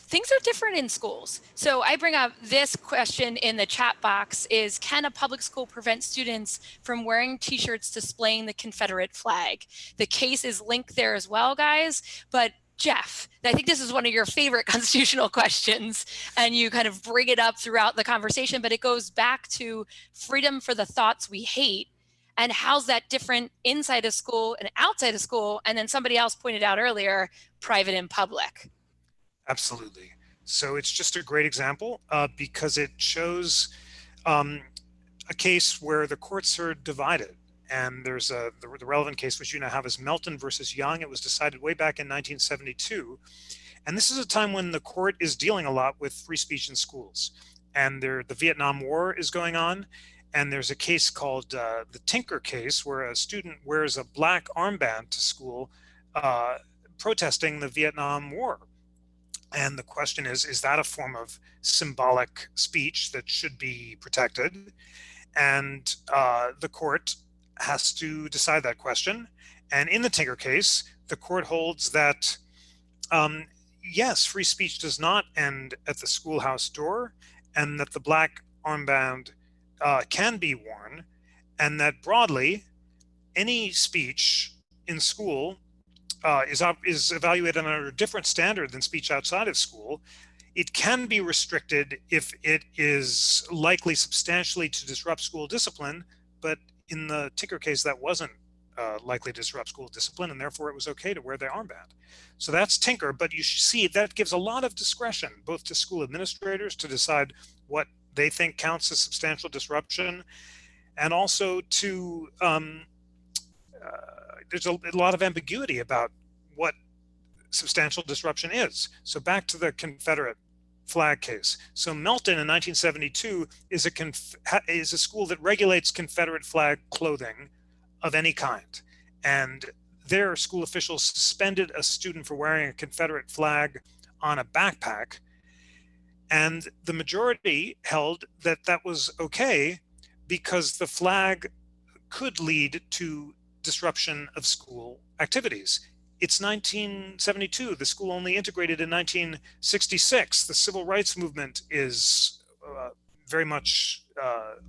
things are different in schools. So I bring up this question in the chat box is, can a public school prevent students from wearing t-shirts displaying the Confederate flag? The case is linked there as well, guys. But Jeff, I think this is one of your favorite constitutional questions, and you kind of bring it up throughout the conversation, but it goes back to freedom for the thoughts we hate. And how's that different inside a school and outside a school? And then somebody else pointed out earlier, private and public. Absolutely. So it's just a great example because it shows a case where the courts are divided. And there's the relevant case, which you now have, is Melton versus Young. It was decided way back in 1972. And this is a time when the court is dealing a lot with free speech in schools. And the Vietnam War is going on. And there's a case called the Tinker case, where a student wears a black armband to school protesting the Vietnam War. And the question is that a form of symbolic speech that should be protected? And the court has to decide that question. And in the Tinker case, the court holds that, yes, free speech does not end at the schoolhouse door, and that the black armband can be worn, and that broadly, any speech in school is evaluated under a different standard than speech outside of school. It can be restricted if it is likely substantially to disrupt school discipline, but in the Tinker case, that wasn't likely to disrupt school discipline, and therefore it was okay to wear the armband. So that's Tinker, but you see that gives a lot of discretion, both to school administrators to decide what they think counts as substantial disruption, and also to there's a lot of ambiguity about what substantial disruption is. So back to the Confederate flag case. So Melton in 1972 is a school that regulates Confederate flag clothing of any kind. And their school officials suspended a student for wearing a Confederate flag on a backpack. And the majority held that that was okay because the flag could lead to disruption of school activities. It's 1972. The school only integrated in 1966. The civil rights movement is very much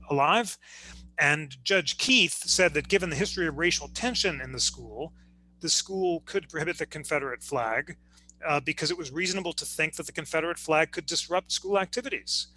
alive. And Judge Keith said that given the history of racial tension in the school could prohibit the Confederate flag because it was reasonable to think that the Confederate flag could disrupt school activities.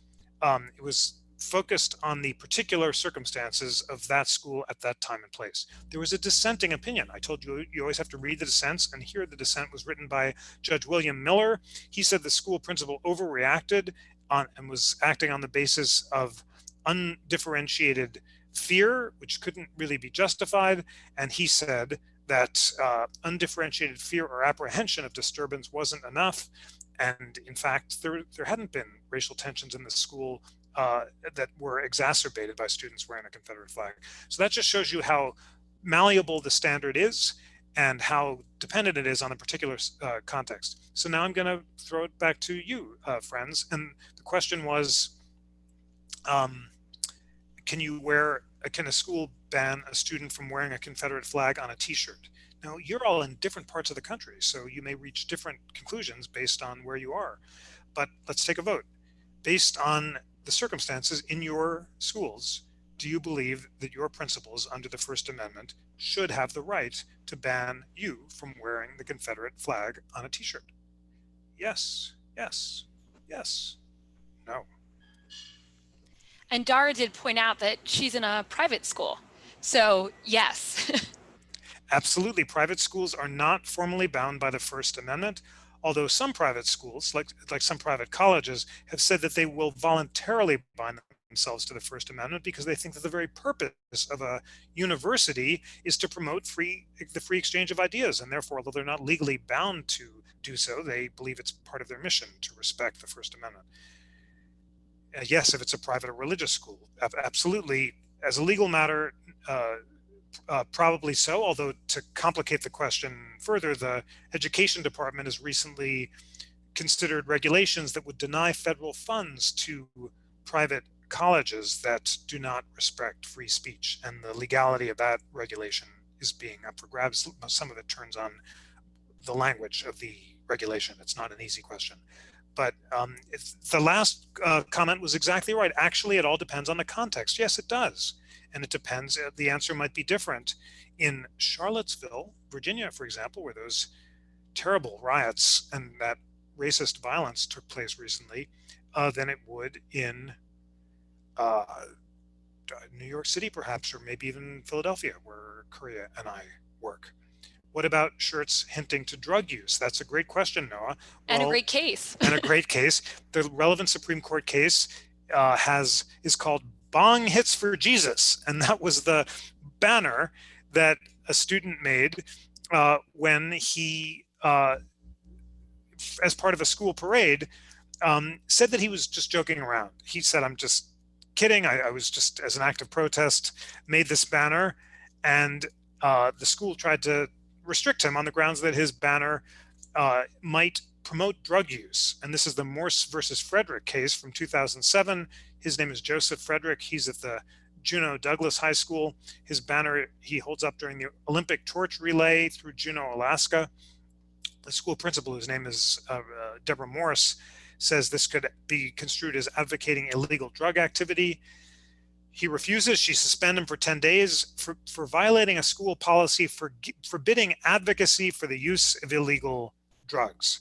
It was focused on the particular circumstances of that school at that time and place. There was a dissenting opinion. I told you, you always have to read the dissents, and here the dissent was written by Judge William Miller. He said the school principal overreacted and was acting on the basis of undifferentiated fear, which couldn't really be justified. And he said that undifferentiated fear or apprehension of disturbance wasn't enough. And in fact, there hadn't been racial tensions in the school that were exacerbated by students wearing a Confederate flag. So that just shows you how malleable the standard is and how dependent it is on a particular context. So now I'm going to throw it back to you, friends. And the question was, can a school ban a student from wearing a Confederate flag on a t-shirt? Now, you're all in different parts of the country, so you may reach different conclusions based on where you are. But let's take a vote. Based on the circumstances in your schools, do you believe that your principals under the First Amendment should have the right to ban you from wearing the Confederate flag on a t-shirt? Yes, yes, yes, no. And Dara did point out that she's in a private school. So yes. Absolutely. Private schools are not formally bound by the First Amendment, although some private schools, like some private colleges, have said that they will voluntarily bind themselves to the First Amendment because they think that the very purpose of a university is to promote the free exchange of ideas. And therefore, although they're not legally bound to do so, they believe it's part of their mission to respect the First Amendment. Yes, if it's a private or religious school, absolutely. As a legal matter, probably so, although to complicate the question further, the Education Department has recently considered regulations that would deny federal funds to private colleges that do not respect free speech, and the legality of that regulation is being up for grabs. Some of it turns on the language of the regulation. It's not an easy question. But the last comment was exactly right. Actually, it all depends on the context. Yes, it does. And it depends. The answer might be different in Charlottesville, Virginia, for example, where those terrible riots and that racist violence took place recently, than it would in uh, New York City, perhaps, or maybe even Philadelphia, where Korea and I work. What about shirts hinting to drug use? That's a great question, Noah. And a Well, great case. and a great case. The relevant Supreme Court case is called "Bong Hits for Jesus," and that was the banner that a student made when he, as part of a school parade, said that he was just joking around. He said, "I'm just kidding. I was just, as an act of protest, made this banner," and the school tried to restrict him on the grounds that his banner might promote drug use. And this is the Morse versus Frederick case from 2007. His name is Joseph Frederick. He's at the Juneau Douglas High School. His banner he holds up during the Olympic torch relay through Juneau, Alaska. The school principal, whose name is Deborah Morris, says this could be construed as advocating illegal drug activity. He refuses. She suspends him for 10 days for violating a school policy forbidding advocacy for the use of illegal drugs.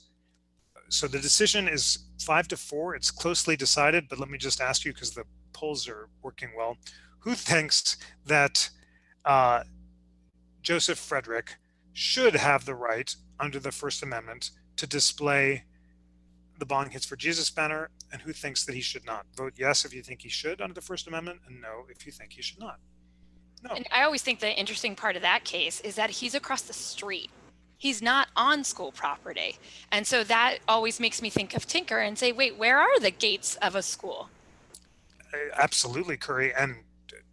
So the decision is 5-4. It's closely decided, but let me just ask you, because the polls are working well, who thinks that Joseph Frederick should have the right under the First Amendment to display the Bong Hits for Jesus banner, and who thinks that he should not? Vote yes if you think he should under the First Amendment, and no if you think he should not. No. And I always think the interesting part of that case is that he's across the street. He's not on school property. And so that always makes me think of Tinker and say, wait, where are the gates of a school? Absolutely, Kerry. And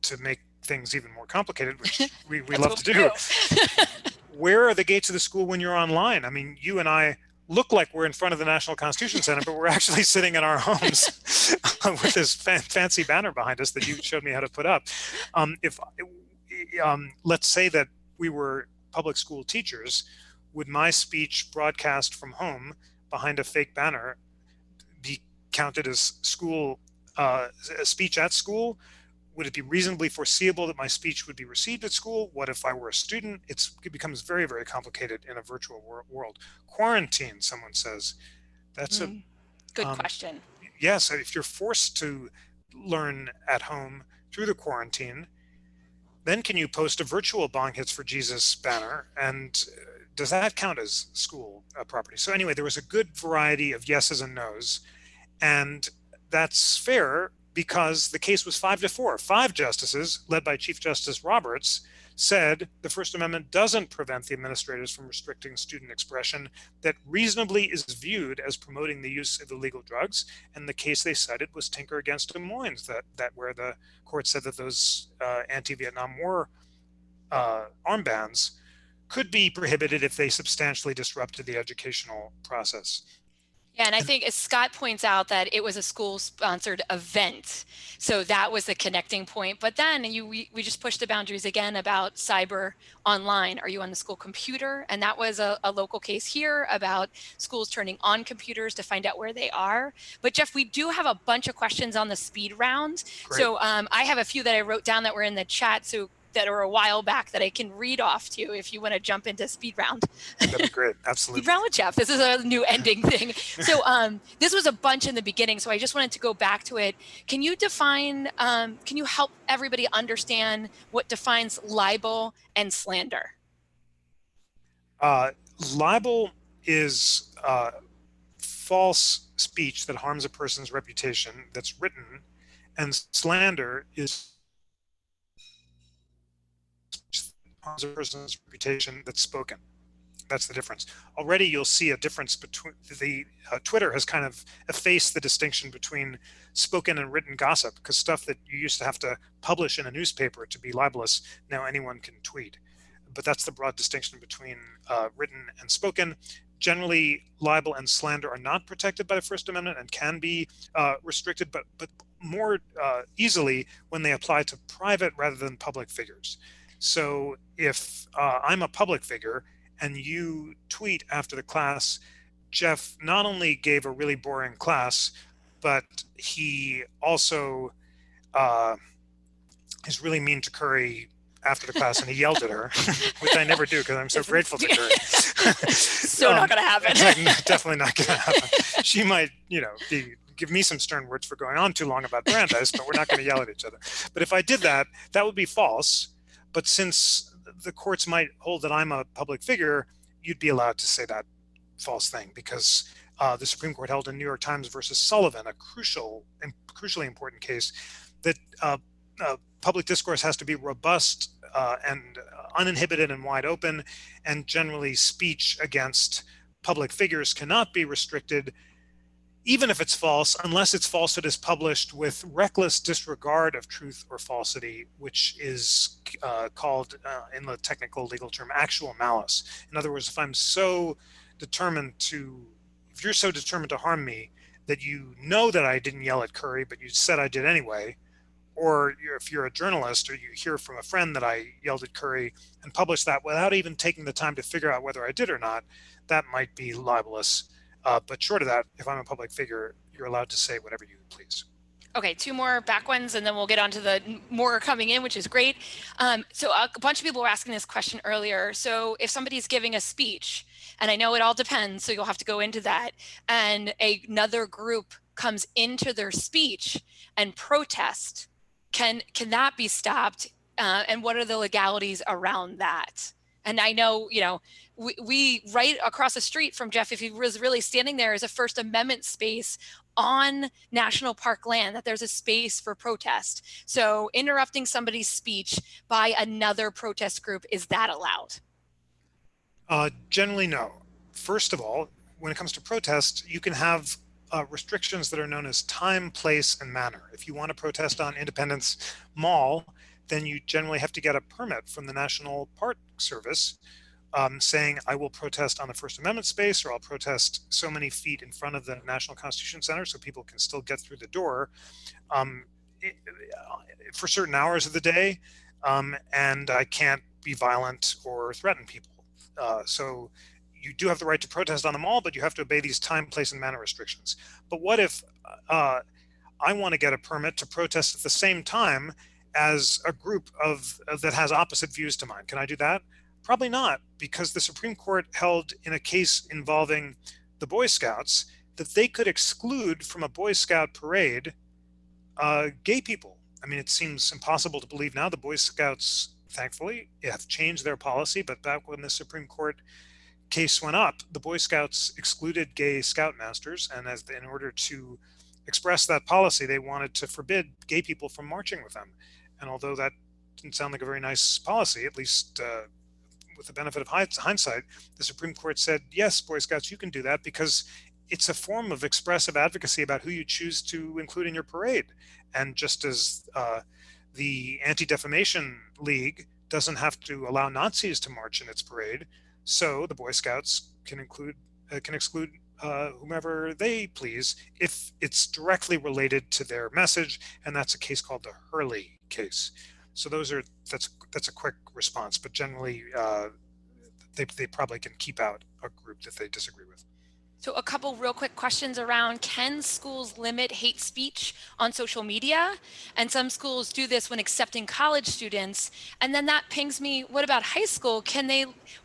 to make things even more complicated, which we love to do, where are the gates of the school when you're online? I mean, you and I look like we're in front of the National Constitution Center, but we're actually sitting in our homes with this fancy banner behind us that you showed me how to put up. Let's say that we were public school teachers, would my speech broadcast from home behind a fake banner be counted as school, a speech at school? Would it be reasonably foreseeable that my speech would be received at school? What if I were a student? It becomes very, very complicated in a virtual world. Quarantine, someone says. That's a good question. Yes, if you're forced to learn at home through the quarantine, then can you post a virtual Bong Hits for Jesus banner? And does that count as school property? So anyway, there was a good variety of yeses and nos, and that's fair because the case was 5-4. 5 justices, led by Chief Justice Roberts, said the First Amendment doesn't prevent the administrators from restricting student expression that reasonably is viewed as promoting the use of illegal drugs. And the case they cited was Tinker against Des Moines, that where the court said that those anti-Vietnam War armbands could be prohibited if they substantially disrupted the educational process. Yeah, and I think as Scott points out that it was a school-sponsored event, so that was the connecting point. But then we just pushed the boundaries again about cyber online. Are you on the school computer? And that was a local case here about schools turning on computers to find out where they are. But Jeff, we do have a bunch of questions on the speed round. Great. So I have a few that I wrote down that were in the chat. So that are a while back that I can read off to you if you want to jump into speed round. That'd be great. Absolutely. Speed round with Jeff. This is a new ending thing. So this was a bunch in the beginning, so I just wanted to go back to it. Can you define, can you help everybody understand what defines libel and slander? Libel is false speech that harms a person's reputation that's written, and slander is harms a person's reputation that's spoken. That's the difference. Already you'll see a difference between Twitter has kind of effaced the distinction between spoken and written gossip, because stuff that you used to have to publish in a newspaper to be libelous, now anyone can tweet. But that's the broad distinction between written and spoken. Generally, libel and slander are not protected by the First Amendment and can be restricted, but more easily when they apply to private rather than public figures. So if I'm a public figure and you tweet after the class Jeff not only gave a really boring class, but he also uh, is really mean to Kerry after the class, and he yelled at her, which I never do because I'm so grateful to Kerry. So not going to happen. It's like definitely not going to happen. She might, give me some stern words for going on too long about Brandeis, but we're not going to yell at each other. But if I did that, that would be false. But since the courts might hold that I'm a public figure, you'd be allowed to say that false thing because the Supreme Court held in New York Times versus Sullivan, a crucially important case, that public discourse has to be robust and uninhibited and wide open, and generally speech against public figures cannot be restricted, even if it's false, unless its falsehood is published with reckless disregard of truth or falsity, which is called, in the technical legal term, actual malice. In other words, if you're so determined to harm me that you know that I didn't yell at Kerry, but you said I did anyway, or if you're a journalist or you hear from a friend that I yelled at Kerry and publish that without even taking the time to figure out whether I did or not, that might be libelous. But short of that, if I'm a public figure, you're allowed to say whatever you please. Okay, 2 more back ones, and then we'll get on to the more coming in, which is great. So a bunch of people were asking this question earlier. So if somebody's giving a speech, and I know it all depends, so you'll have to go into that, and another group comes into their speech and protest, can that be stopped? And what are the legalities around that? And I know, we right across the street from Jeff, if he was really standing there, is a First Amendment space on national park land, that there's a space for protest. So interrupting somebody's speech by another protest group, is that allowed? Generally, no. First of all, when it comes to protest, you can have restrictions that are known as time, place, and manner. If you want to protest on Independence Mall, then you generally have to get a permit from the National Park Service saying, I will protest on the First Amendment space, or I'll protest so many feet in front of the National Constitution Center so people can still get through the door for certain hours of the day, and I can't be violent or threaten people. So you do have the right to protest on the mall, but you have to obey these time, place, and manner restrictions. But what if I want to get a permit to protest at the same time as a group that has opposite views to mine? Can I do that? Probably not, because the Supreme Court held in a case involving the Boy Scouts that they could exclude from a Boy Scout parade gay people. I mean, it seems impossible to believe now. The Boy Scouts, thankfully, have changed their policy, but back when the Supreme Court case went up, the Boy Scouts excluded gay scoutmasters, and in order to express that policy, they wanted to forbid gay people from marching with them. And although that didn't sound like a very nice policy, at least with the benefit of hindsight, the Supreme Court said, yes, Boy Scouts, you can do that because it's a form of expressive advocacy about who you choose to include in your parade. And just as the Anti-Defamation League doesn't have to allow Nazis to march in its parade, so the Boy Scouts can exclude whomever they please if it's directly related to their message, and that's a case called the Hurley case. So that's a quick response, but generally they probably can keep out a group that they disagree with. So a couple real quick questions around, can schools limit hate speech on social media? And some schools do this when accepting college students. And then that pings me, what about high school?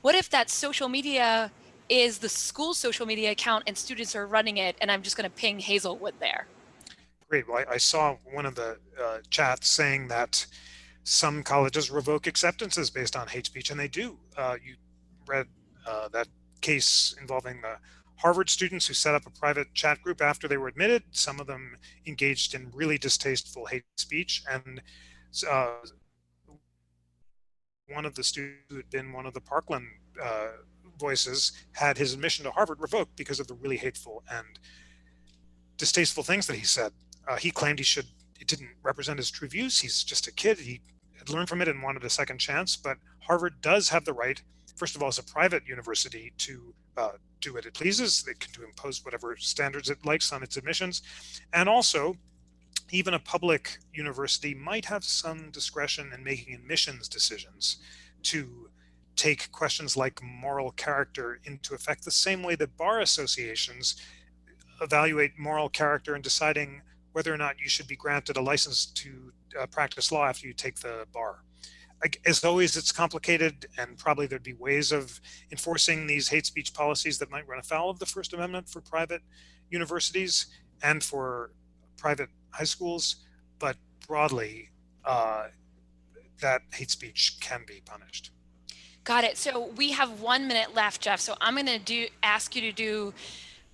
What if that social media is the school's social media account and students are running it, and I'm just going to ping Hazelwood there? Great. Well, I saw one of the chats saying that some colleges revoke acceptances based on hate speech, and they do. You read that case involving the Harvard students who set up a private chat group after they were admitted. Some of them engaged in really distasteful hate speech, and one of the students who had been one of the Parkland voices had his admission to Harvard revoked because of the really hateful and distasteful things that he said. He claimed it didn't represent his true views. He's just a kid. He had learned from it and wanted a second chance. But Harvard does have the right, first of all, as a private university, to do what it pleases. It can impose whatever standards it likes on its admissions. And also, even a public university might have some discretion in making admissions decisions to take questions like moral character into effect the same way that bar associations evaluate moral character in deciding whether or not you should be granted a license to practice law after you take the bar. As always, it's complicated, and probably there'd be ways of enforcing these hate speech policies that might run afoul of the First Amendment for private universities and for private high schools, but broadly, that hate speech can be punished. Got it. So we have 1 minute left, Jeff. So I'm going to ask you to do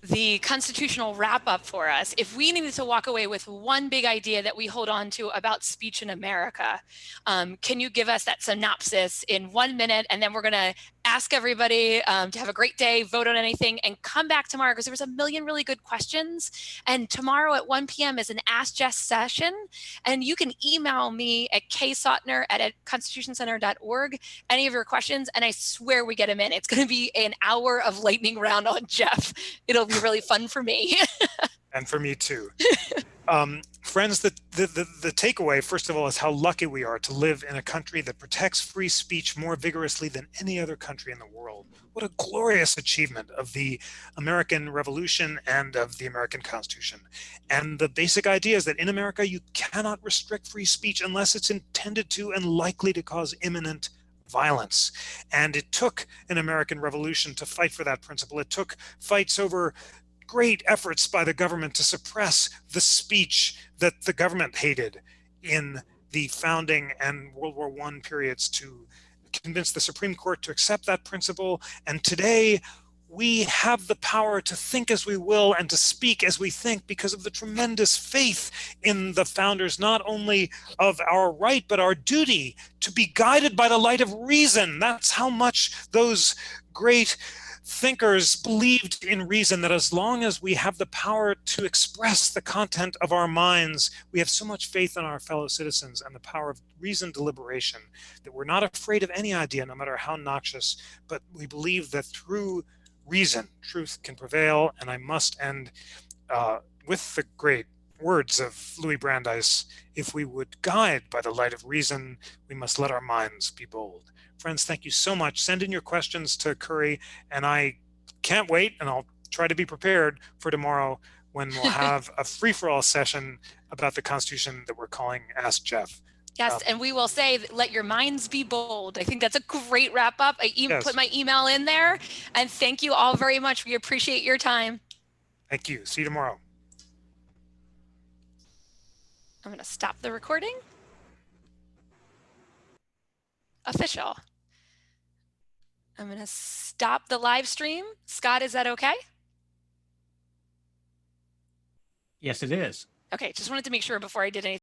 the constitutional wrap up for us. If we needed to walk away with one big idea that we hold on to about speech in America, can you give us that synopsis in 1 minute? And then we're going to ask everybody to have a great day, vote on anything, and come back tomorrow because there was a million really good questions. And tomorrow at 1 p.m. is an Ask Jess session. And you can email me at ksautner@constitutioncenter.org, any of your questions, and I swear we get them in. It's going to be an hour of lightning round on Jeff. It'll be really fun for me. And for me too. Friends, the takeaway, first of all, is how lucky we are to live in a country that protects free speech more vigorously than any other country in the world. What a glorious achievement of the American Revolution and of the American Constitution. And the basic idea is that in America, you cannot restrict free speech unless it's intended to and likely to cause imminent violence. And it took an American Revolution to fight for that principle. It took fights over great efforts by the government to suppress the speech that the government hated in the founding and World War I periods to convince the Supreme Court to accept that principle. And today we have the power to think as we will and to speak as we think because of the tremendous faith in the founders, not only of our right, but our duty to be guided by the light of reason. That's how much those great thinkers believed in reason, that as long as we have the power to express the content of our minds, we have so much faith in our fellow citizens and the power of reasoned deliberation that we're not afraid of any idea, no matter how noxious, but we believe that through reason, truth can prevail. And I must end with the great words of Louis Brandeis: if we would guide by the light of reason, we must let our minds be bold. Friends, thank you so much. Send in your questions to Kerry, and I can't wait, and I'll try to be prepared for tomorrow when we'll have a free-for-all session about the Constitution that we're calling Ask Jeff. Yes, and we will say, let your minds be bold. I think that's a great wrap up. I Yes. put my email in there, and thank you all very much. We appreciate your time. Thank you. See you tomorrow. I'm going to stop the recording. Official. I'm going to stop the live stream. Scott, is that okay? Yes, it is. Okay, just wanted to make sure before I did anything.